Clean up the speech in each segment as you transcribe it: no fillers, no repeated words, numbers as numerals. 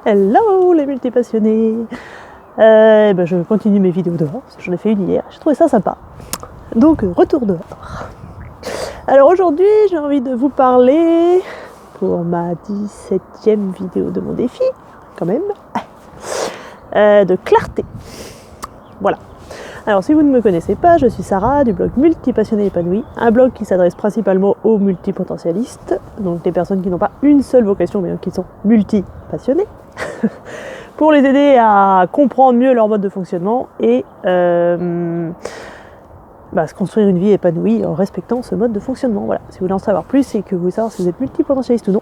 Hello les multipassionnés. Je continue mes vidéos dehors, parce que j'en ai fait une hier, j'ai trouvé ça sympa. Donc retour dehors. Alors aujourd'hui j'ai envie de vous parler, pour ma 17e vidéo de mon défi, quand même, de clarté. Voilà. Alors si vous ne me connaissez pas, je suis Sarah du blog Multipassionné épanoui, un blog qui s'adresse principalement aux multipotentialistes, donc des personnes qui n'ont pas une seule vocation mais qui sont multipassionnés, pour les aider à comprendre mieux leur mode de fonctionnement et se construire une vie épanouie en respectant ce mode de fonctionnement. Voilà. Si vous voulez en savoir plus et que vous voulez savoir si vous êtes multipotentialiste ou non,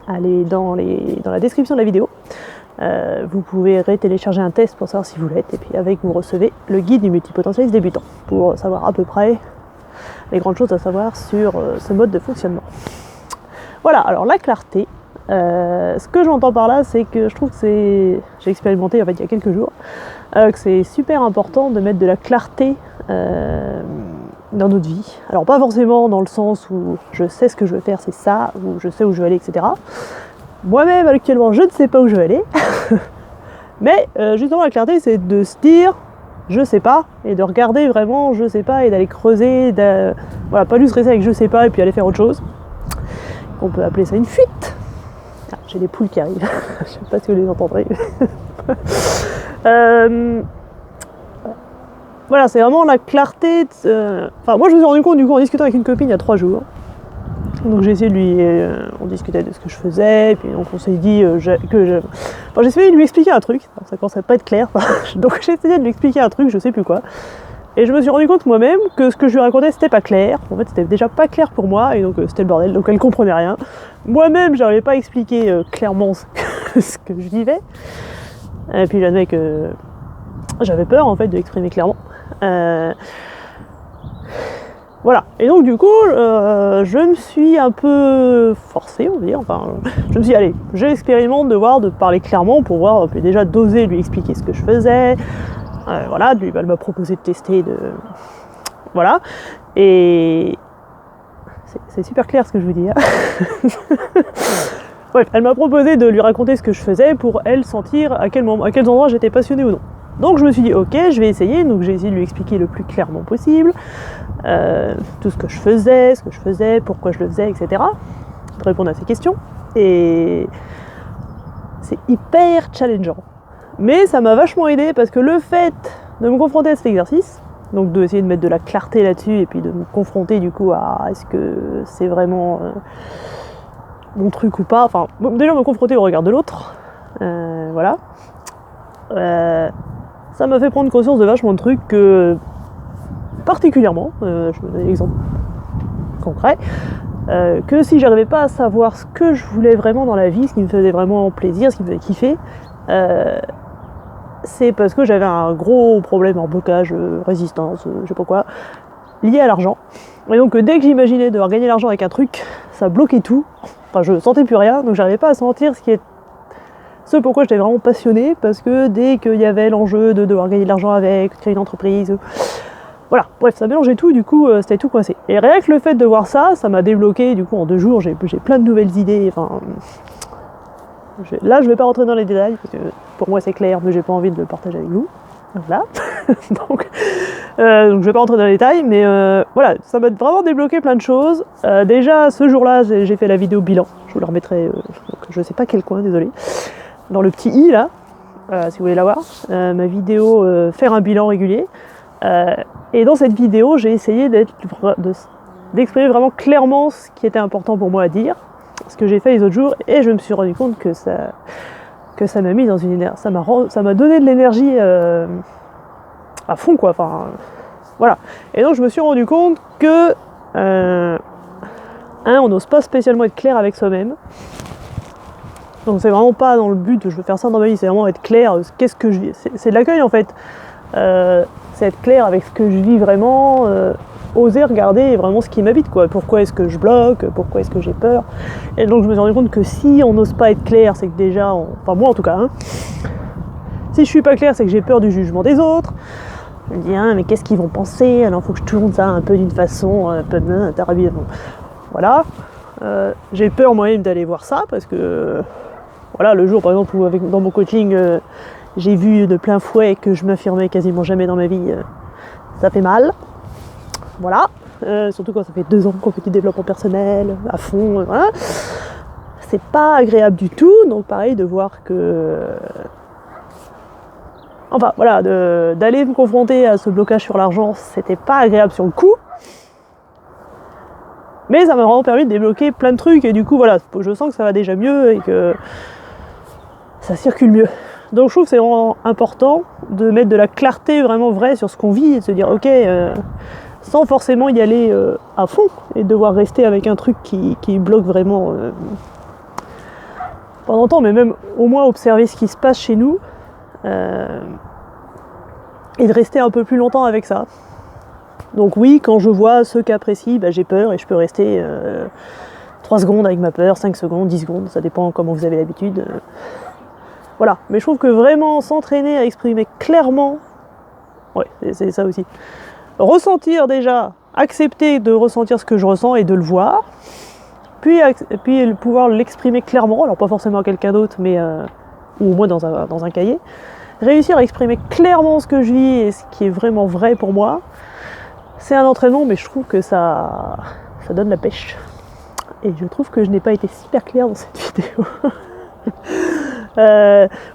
allez dans la description de la vidéo. Vous pouvez télécharger un test pour savoir si vous l'êtes, et puis avec vous recevez le guide du multipotentialiste débutant pour savoir à peu près les grandes choses à savoir sur ce mode de fonctionnement. Voilà, alors la clarté, ce que j'entends par là, c'est que je trouve que j'ai expérimenté en fait il y a quelques jours, que c'est super important de mettre de la clarté dans notre vie. Alors pas forcément dans le sens où je sais ce que je veux faire, c'est ça, ou je sais où je veux aller, etc. Moi-même, actuellement, je ne sais pas où je vais aller. Mais justement, la clarté, c'est de se dire je sais pas, et de regarder vraiment je sais pas, et d'aller creuser, voilà, pas juste rester avec je sais pas et puis aller faire autre chose. On peut appeler ça une fuite. Ah, j'ai des poules qui arrivent. Je sais pas si vous les entendrez. Voilà, c'est vraiment la clarté. Moi, je me suis rendu compte du coup en discutant avec une copine il y a 3 jours. Donc j'ai essayé de lui... on discutait de ce que je faisais, et puis donc on s'est dit j'ai essayé de lui expliquer un truc, alors ça commence à pas être clair, donc j'ai essayé de lui expliquer un truc, je sais plus quoi, et je me suis rendu compte moi-même que ce que je lui racontais c'était pas clair, en fait c'était déjà pas clair pour moi, et donc c'était le bordel, donc elle comprenait rien. Moi-même j'arrivais pas à expliquer clairement ce que je vivais, et puis j'admets que j'avais peur en fait de l'exprimer clairement. Voilà, et donc du coup, je me suis un peu forcée, on va dire, je me suis dit, allez, j'expérimente de parler clairement pour voir, puis déjà d'oser lui expliquer ce que je faisais, voilà, elle m'a proposé de tester, voilà, et c'est super clair ce que je vous dis, hein. Bref, elle m'a proposé de lui raconter ce que je faisais pour elle sentir à quels endroits j'étais passionnée ou non. Donc je me suis dit ok, je vais essayer, donc j'ai essayé de lui expliquer le plus clairement possible tout ce que je faisais, pourquoi je le faisais, etc. De répondre à ses questions. Et c'est hyper challengeant. Mais ça m'a vachement aidé parce que le fait de me confronter à cet exercice, donc d'essayer de mettre de la clarté là-dessus et puis de me confronter du coup à est-ce que c'est vraiment mon truc ou pas, déjà me confronter au regard de l'autre, voilà. Ça m'a fait prendre conscience de vachement de trucs que, particulièrement, je me donne un exemple concret, que si j'arrivais pas à savoir ce que je voulais vraiment dans la vie, ce qui me faisait vraiment plaisir, ce qui me faisait kiffer, c'est parce que j'avais un gros problème en blocage, résistance, je sais pas quoi, lié à l'argent. Et donc dès que j'imaginais devoir gagner l'argent avec un truc, ça bloquait tout, je sentais plus rien, donc j'arrivais pas à sentir ce pourquoi j'étais vraiment passionnée, parce que dès qu'il y avait l'enjeu de devoir gagner de l'argent avec, créer une entreprise, voilà, bref, ça mélangeait tout, du coup c'était tout coincé. Et rien que le fait de voir ça, ça m'a débloqué, du coup en 2 jours j'ai plein de nouvelles idées, là je vais pas rentrer dans les détails, parce que pour moi c'est clair, mais j'ai pas envie de le partager avec vous, voilà. donc je vais pas rentrer dans les détails, mais voilà, ça m'a vraiment débloqué plein de choses. Déjà ce jour-là j'ai fait la vidéo bilan, je vous la remettrai, donc, je sais pas quel coin, désolé, dans le petit i là, si vous voulez la voir, ma vidéo faire un bilan régulier, et dans cette vidéo j'ai essayé d'exprimer vraiment clairement ce qui était important pour moi à dire, ce que j'ai fait les autres jours, et je me suis rendu compte que ça m'a mis dans une énergie, ça m'a donné de l'énergie à fond quoi, voilà. Et donc je me suis rendu compte que on n'ose pas spécialement être clair avec soi-même. Donc c'est vraiment pas dans le but, je veux faire ça dans ma vie, c'est vraiment être clair, qu'est-ce que je vis, c'est de l'accueil en fait, c'est être clair avec ce que je vis vraiment, oser regarder vraiment ce qui m'habite quoi, pourquoi est-ce que je bloque, pourquoi est-ce que j'ai peur, et donc je me suis rendu compte que si on n'ose pas être clair, c'est que déjà, moi en tout cas, si je suis pas clair, c'est que j'ai peur du jugement des autres, je me dis mais qu'est-ce qu'ils vont penser, alors faut que je tourne ça un peu d'une façon, un peu voilà, j'ai peur moi-même d'aller voir ça, parce que voilà, le jour par exemple où dans mon coaching, j'ai vu de plein fouet que je m'affirmais quasiment jamais dans ma vie, ça fait mal. Voilà, surtout quand ça fait 2 ans qu'on fait du développement personnel à fond, voilà. C'est pas agréable du tout, donc pareil de voir que... Enfin voilà, d'aller me confronter à ce blocage sur l'argent, c'était pas agréable sur le coup. Mais ça m'a vraiment permis de débloquer plein de trucs et du coup voilà, je sens que ça va déjà mieux et que ça circule mieux. Donc je trouve que c'est vraiment important de mettre de la clarté vraiment vraie sur ce qu'on vit et de se dire ok, sans forcément y aller à fond et devoir rester avec un truc qui bloque vraiment pendant longtemps, mais même au moins observer ce qui se passe chez nous et de rester un peu plus longtemps avec ça. Donc oui, quand je vois ce cas précis, bah, j'ai peur et je peux rester 3 secondes avec ma peur, 5 secondes, 10 secondes, ça dépend comment vous avez l'habitude. Voilà, mais je trouve que vraiment s'entraîner à exprimer clairement, ouais, c'est ça aussi. Ressentir déjà, accepter de ressentir ce que je ressens et de le voir, puis pouvoir l'exprimer clairement, alors pas forcément à quelqu'un d'autre, mais ou au moins dans un cahier. Réussir à exprimer clairement ce que je vis et ce qui est vraiment vrai pour moi, c'est un entraînement, mais je trouve que ça donne la pêche. Et je trouve que je n'ai pas été super claire dans cette vidéo.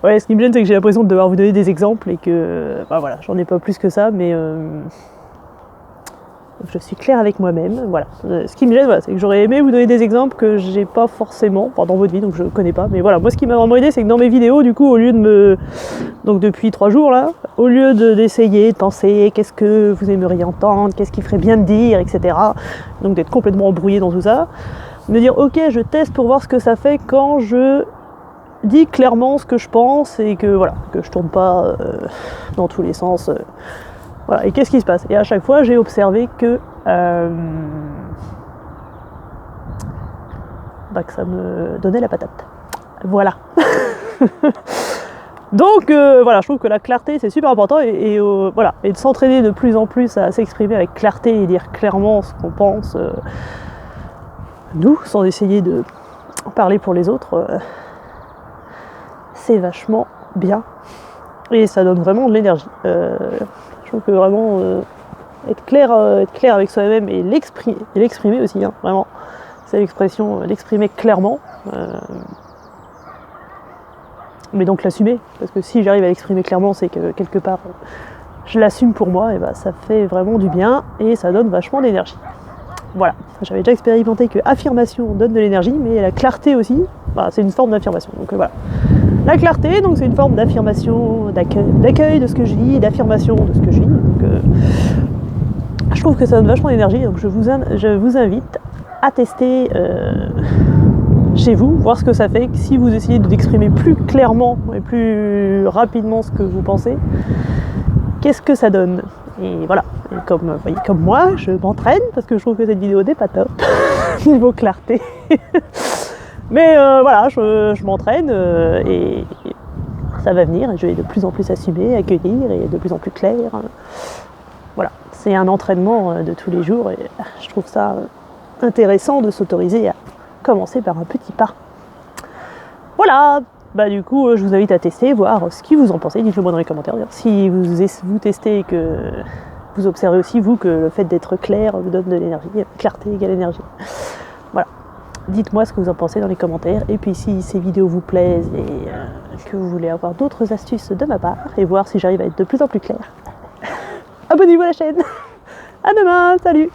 Ouais, ce qui me gêne, c'est que j'ai l'impression de devoir vous donner des exemples et que, bah voilà, j'en ai pas plus que ça, mais je suis claire avec moi-même, voilà. Ce qui me gêne, voilà, c'est que j'aurais aimé vous donner des exemples que j'ai pas forcément, enfin, dans votre vie, donc je connais pas, mais voilà, moi ce qui m'a vraiment aidé, c'est que dans mes vidéos, du coup, au lieu de donc depuis 3 jours là, au lieu d'essayer de penser qu'est-ce que vous aimeriez entendre, qu'est-ce qu'il ferait bien de dire, etc., donc d'être complètement embrouillé dans tout ça, me dire ok, je teste pour voir ce que ça fait quand je dis clairement ce que je pense et que voilà, que je tourne pas dans tous les sens. Voilà, et qu'est-ce qui se passe? Et à chaque fois, j'ai observé que ça me donnait la patate. Voilà. Donc voilà, je trouve que la clarté c'est super important et voilà, et de s'entraîner de plus en plus à s'exprimer avec clarté et dire clairement ce qu'on pense, nous, sans essayer de parler pour les autres, c'est vachement bien et ça donne vraiment de l'énergie. Je trouve que vraiment être clair avec soi-même et l'exprimer aussi, hein, vraiment, c'est l'expression, l'exprimer clairement. Mais donc l'assumer, parce que si j'arrive à l'exprimer clairement, c'est que quelque part je l'assume pour moi, et bah ça fait vraiment du bien et ça donne vachement d'énergie. Voilà, j'avais déjà expérimenté que affirmation donne de l'énergie, mais la clarté aussi, bah, c'est une forme d'affirmation. Donc voilà. La clarté, donc c'est une forme d'affirmation, d'accueil de ce que je vis, d'affirmation de ce que je vis. Donc, je trouve que ça donne vachement d'énergie, donc je vous invite à tester chez vous, voir ce que ça fait, si vous essayez d'exprimer plus clairement et plus rapidement ce que vous pensez, qu'est-ce que ça donne. Et voilà, et comme moi, je m'entraîne, parce que je trouve que cette vidéo n'est pas top, niveau clarté. Mais voilà, je m'entraîne et ça va venir, et je vais de plus en plus assumer, accueillir et de plus en plus clair. Voilà, c'est un entraînement de tous les jours et je trouve ça intéressant de s'autoriser à commencer par un petit pas. Voilà, bah du coup je vous invite à tester, voir ce que vous en pensez, dites-le moi dans les commentaires. Si vous testez et que vous observez aussi vous que le fait d'être clair vous donne de l'énergie, clarté égale énergie. Voilà. Dites-moi ce que vous en pensez dans les commentaires. Et puis si ces vidéos vous plaisent et que vous voulez avoir d'autres astuces de ma part et voir si j'arrive à être de plus en plus claire, abonnez-vous à la chaîne. À demain, salut.